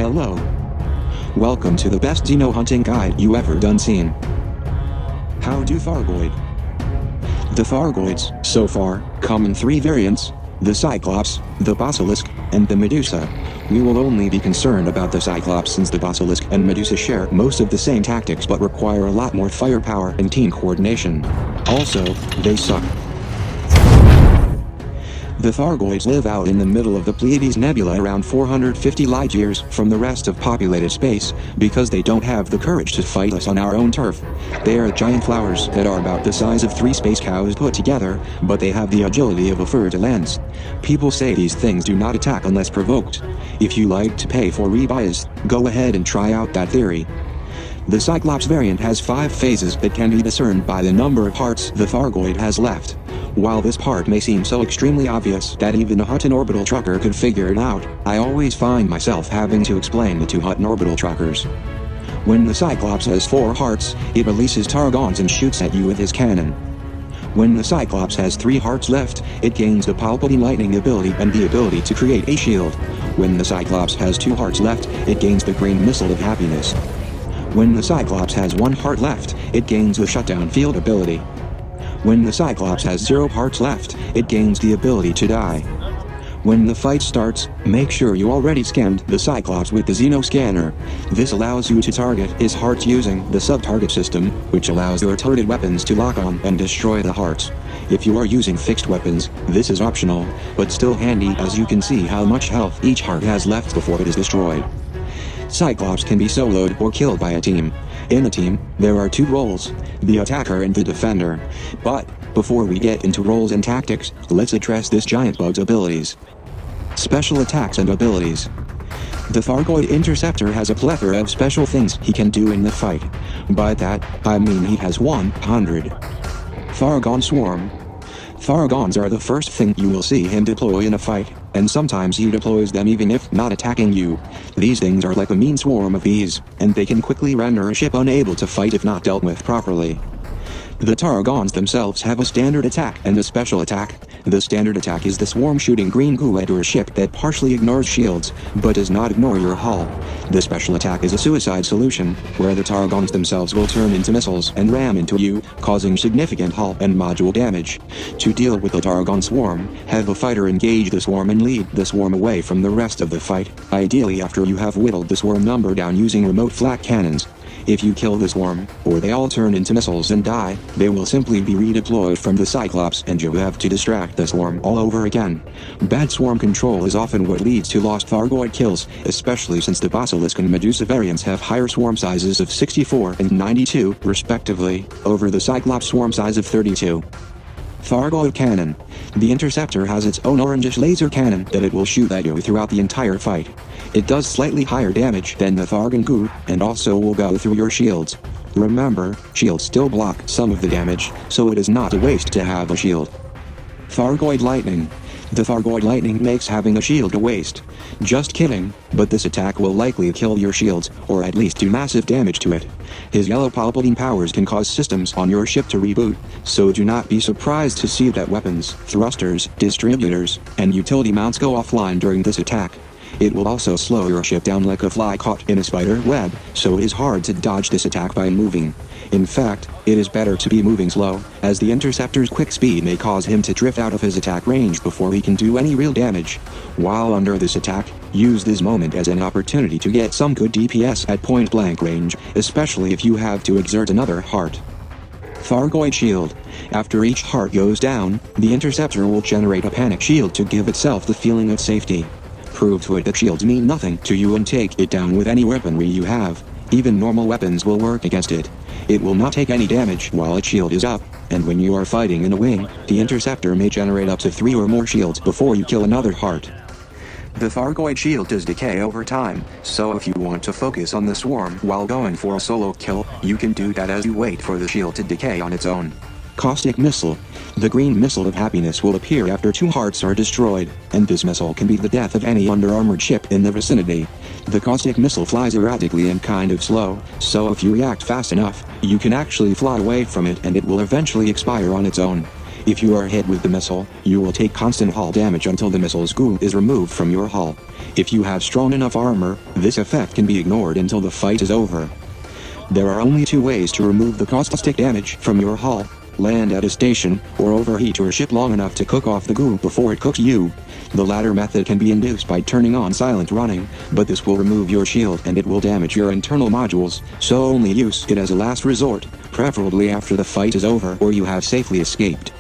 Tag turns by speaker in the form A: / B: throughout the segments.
A: Hello. Welcome to the best Xeno hunting guide you ever done seen. How do Thargoid? The Thargoids, so far, come in 3 variants: the Cyclops, the Basilisk, and the Medusa. We will only be concerned about the Cyclops since the Basilisk and Medusa share most of the same tactics but require a lot more firepower and team coordination. Also, they suck. The Thargoids live out in the middle of the Pleiades Nebula around 450 light-years from the rest of populated space, because they don't have the courage to fight us on our own turf. They are giant flowers that are about the size of 3 space cows put together, but they have the agility of a fer-de-lance. People say these things do not attack unless provoked. If you like to pay for rebuys, go ahead and try out that theory. The Cyclops variant has 5 phases that can be discerned by the number of hearts the Thargoid has left. While this part may seem so extremely obvious that even a Hutton orbital trucker could figure it out, I always find myself having to explain it to Hutton orbital truckers. When the Cyclops has 4 hearts, it releases Thargons and shoots at you with his cannon. When the Cyclops has 3 hearts left, it gains the Palpatine lightning ability and the ability to create a shield. When the Cyclops has 2 hearts left, it gains the green missile of happiness. When the Cyclops has 1 heart left, it gains the shutdown field ability. When the Cyclops has 0 hearts left, it gains the ability to die. When the fight starts, make sure you already scanned the Cyclops with the Xeno scanner. This allows you to target his hearts using the sub-target system, which allows your turreted weapons to lock on and destroy the hearts. If you are using fixed weapons, this is optional, but still handy as you can see how much health each heart has left before it is destroyed. Cyclops can be soloed or killed by a team. In a team, there are 2 roles, the attacker and the defender. But, before we get into roles and tactics, let's address this giant bug's abilities. Special attacks and abilities. The Thargoid Interceptor has a plethora of special things he can do in the fight. By that, I mean he has 100. Thargon Swarm. Thargons are the first thing you will see him deploy in a fight, and sometimes he deploys them even if not attacking you. These things are like a mean swarm of bees, and they can quickly render a ship unable to fight if not dealt with properly. The Thargons themselves have a standard attack and a special attack. The standard attack is the swarm shooting green goo at your ship that partially ignores shields, but does not ignore your hull. The special attack is a suicide solution, where the Thargons themselves will turn into missiles and ram into you, causing significant hull and module damage. To deal with the Thargon swarm, have a fighter engage the swarm and lead the swarm away from the rest of the fight, ideally after you have whittled the swarm number down using remote flak cannons. If you kill the swarm, or they all turn into missiles and die, they will simply be redeployed from the Cyclops and you have to distract the swarm all over again. Bad swarm control is often what leads to lost Thargoid kills, especially since the Basilisk and Medusa variants have higher swarm sizes of 64 and 92, respectively, over the Cyclops swarm size of 32. Thargoid Cannon. The Interceptor has its own orangish laser cannon that it will shoot at you throughout the entire fight. It does slightly higher damage than the Thargon Goo, and also will go through your shields. Remember, shields still block some of the damage, so it is not a waste to have a shield. Thargoid Lightning. The Thargoid Lightning makes having a shield a waste. Just kidding, but this attack will likely kill your shields, or at least do massive damage to it. His yellow Palpatine powers can cause systems on your ship to reboot, so do not be surprised to see that weapons, thrusters, distributors, and utility mounts go offline during this attack. It will also slow your ship down like a fly caught in a spider web, so it is hard to dodge this attack by moving. In fact, it is better to be moving slow, as the Interceptor's quick speed may cause him to drift out of his attack range before he can do any real damage. While under this attack, use this moment as an opportunity to get some good DPS at point-blank range, especially if you have to exert another heart. Thargoid Shield. After each heart goes down, the Interceptor will generate a panic shield to give itself the feeling of safety. Prove to it that shields mean nothing to you and take it down with any weaponry you have. Even normal weapons will work against it. It will not take any damage while its shield is up, and when you are fighting in a wing, the Interceptor may generate up to 3 or more shields before you kill another heart. The Thargoid shield does decay over time, so if you want to focus on the swarm while going for a solo kill, you can do that as you wait for the shield to decay on its own. Caustic Missile. The green missile of happiness will appear after 2 hearts are destroyed, and this missile can be the death of any under-armored ship in the vicinity. The caustic missile flies erratically and kind of slow, so if you react fast enough, you can actually fly away from it and it will eventually expire on its own. If you are hit with the missile, you will take constant hull damage until the missile's goo is removed from your hull. If you have strong enough armor, this effect can be ignored until the fight is over. There are only two ways to remove the caustic damage from your hull: land at a station, or overheat your ship long enough to cook off the goo before it cooks you. The latter method can be induced by turning on silent running, but this will remove your shield and it will damage your internal modules, so only use it as a last resort, preferably after the fight is over or you have safely escaped.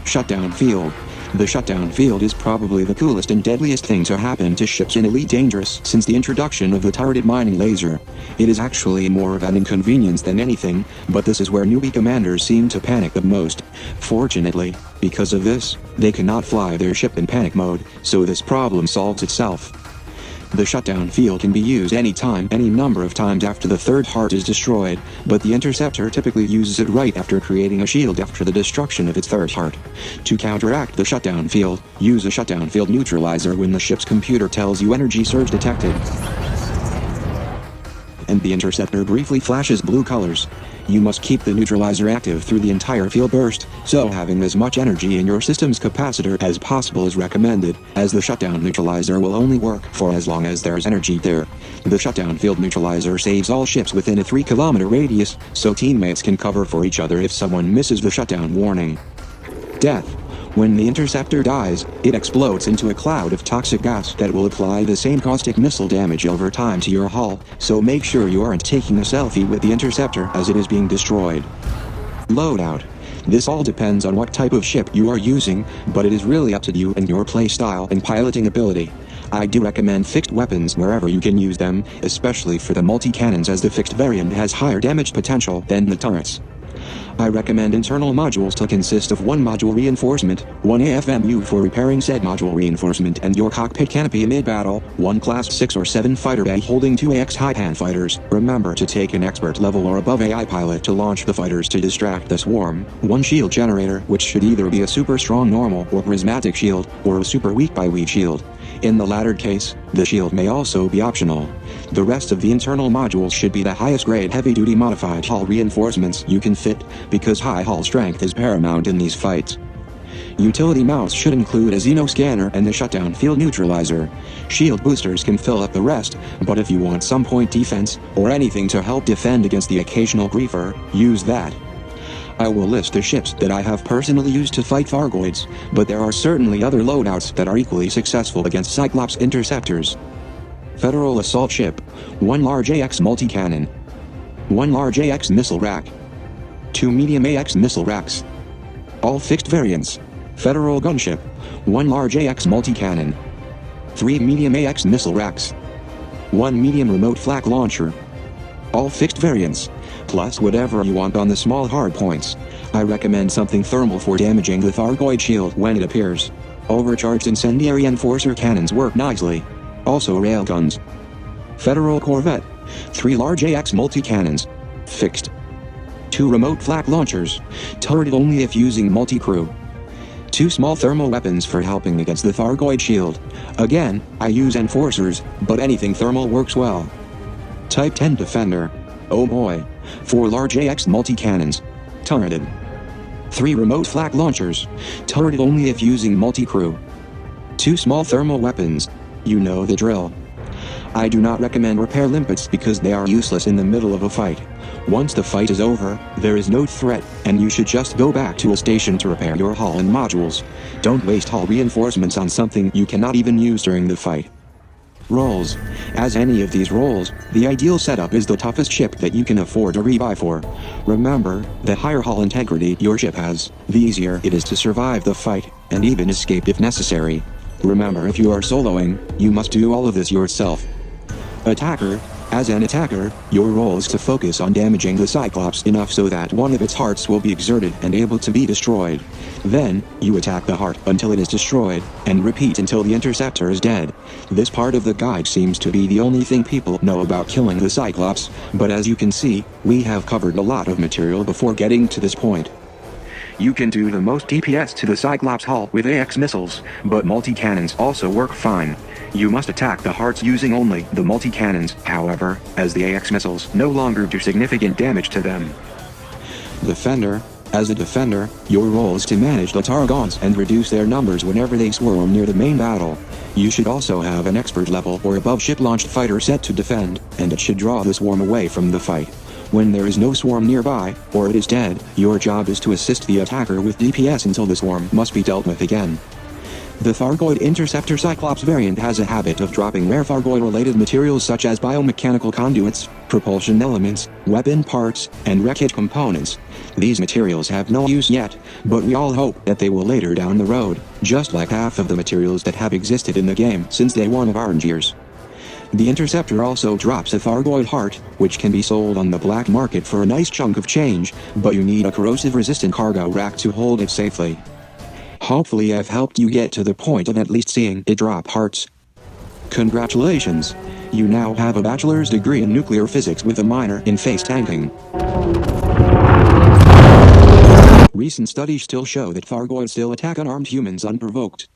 A: Shutdown Field. The shutdown field is probably the coolest and deadliest thing to happen to ships in Elite Dangerous since the introduction of the turreted mining laser. It is actually more of an inconvenience than anything, but this is where newbie commanders seem to panic the most. Fortunately, because of this, they cannot fly their ship in panic mode, so this problem solves itself. The shutdown field can be used anytime, any number of times after the third heart is destroyed, but the interceptor typically uses it right after creating a shield after the destruction of its third heart. To counteract the shutdown field, use a shutdown field neutralizer when the ship's computer tells you energy surge detected, and the interceptor briefly flashes blue colors. You must keep the neutralizer active through the entire field burst, so having as much energy in your system's capacitor as possible is recommended, as the shutdown neutralizer will only work for as long as there's energy there. The shutdown field neutralizer saves all ships within a 3-kilometer radius, so teammates can cover for each other if someone misses the shutdown warning. Death. When the interceptor dies, it explodes into a cloud of toxic gas that will apply the same caustic missile damage over time to your hull, so make sure you aren't taking a selfie with the interceptor as it is being destroyed. Loadout. This all depends on what type of ship you are using, but it is really up to you and your playstyle and piloting ability. I do recommend fixed weapons wherever you can use them, especially for the multi-cannons, as the fixed variant has higher damage potential than the turrets. I recommend internal modules to consist of one module reinforcement, one AFMU for repairing said module reinforcement, and your cockpit canopy mid-battle, one class 6 or 7 fighter bay holding 2 AX high-pan fighters. Remember to take an expert level or above AI pilot to launch the fighters to distract the swarm, one shield generator, which should either be a super strong normal or prismatic shield, or a super weak by weak shield. In the latter case, the shield may also be optional. The rest of the internal modules should be the highest grade heavy-duty modified hull reinforcements you can fit, because high hull strength is paramount in these fights. Utility mounts should include a Xeno scanner and the shutdown field neutralizer. Shield boosters can fill up the rest, but if you want some point defense, or anything to help defend against the occasional griefer, use that. I will list the ships that I have personally used to fight Thargoids, but there are certainly other loadouts that are equally successful against Cyclops interceptors. Federal Assault Ship, 1 large AX multi-cannon, 1 large AX missile rack, 2 medium AX missile racks. All fixed variants. Federal Gunship, 1 large AX multi-cannon, 3 medium AX missile racks, 1 medium remote flak launcher. All fixed variants, plus whatever you want on the small hard points. I recommend something thermal for damaging the Thargoid shield when it appears. Overcharged incendiary enforcer cannons work nicely. Also railguns. Federal Corvette, 3 large AX multi-cannons. Fixed. 2 remote flak launchers, turreted only if using multi-crew. 2 small thermal weapons for helping against the Thargoid shield. Again, I use enforcers, but anything thermal works well. Type 10 Defender. Oh boy. 4 large AX multi-cannons. Turreted. 3 remote flak launchers, turreted only if using multi-crew. 2 small thermal weapons. You know the drill. I do not recommend repair limpets because they are useless in the middle of a fight. Once the fight is over, there is no threat, and you should just go back to a station to repair your hull and modules. Don't waste hull reinforcements on something you cannot even use during the fight. Roles. As any of these roles, the ideal setup is the toughest ship that you can afford to rebuy for. Remember, the higher hull integrity your ship has, the easier it is to survive the fight, and even escape if necessary. Remember, if you are soloing, you must do all of this yourself. Attacker. As an attacker, your role is to focus on damaging the Cyclops enough so that one of its hearts will be exerted and able to be destroyed. Then, you attack the heart until it is destroyed, and repeat until the interceptor is dead. This part of the guide seems to be the only thing people know about killing the Cyclops, but as you can see, we have covered a lot of material before getting to this point. You can do the most DPS to the Cyclops hull with AX missiles, but multi-cannons also work fine. You must attack the hearts using only the multi-cannons, however, as the AX missiles no longer do significant damage to them. Defender. As a defender, your role is to manage the Thargons and reduce their numbers whenever they swarm near the main battle. You should also have an expert level or above ship-launched fighter set to defend, and it should draw the swarm away from the fight. When there is no swarm nearby, or it is dead, your job is to assist the attacker with DPS until the swarm must be dealt with again. The Thargoid Interceptor Cyclops variant has a habit of dropping rare Thargoid-related materials such as biomechanical conduits, propulsion elements, weapon parts, and wreckage components. These materials have no use yet, but we all hope that they will later down the road, just like half of the materials that have existed in the game since day one of Orange years. The Interceptor also drops a Thargoid heart, which can be sold on the black market for a nice chunk of change, but you need a corrosive-resistant cargo rack to hold it safely. Hopefully I've helped you get to the point of at least seeing it drop hearts. Congratulations! You now have a bachelor's degree in nuclear physics with a minor in face tanking. Recent studies still show that Thargoids still attack unarmed humans unprovoked.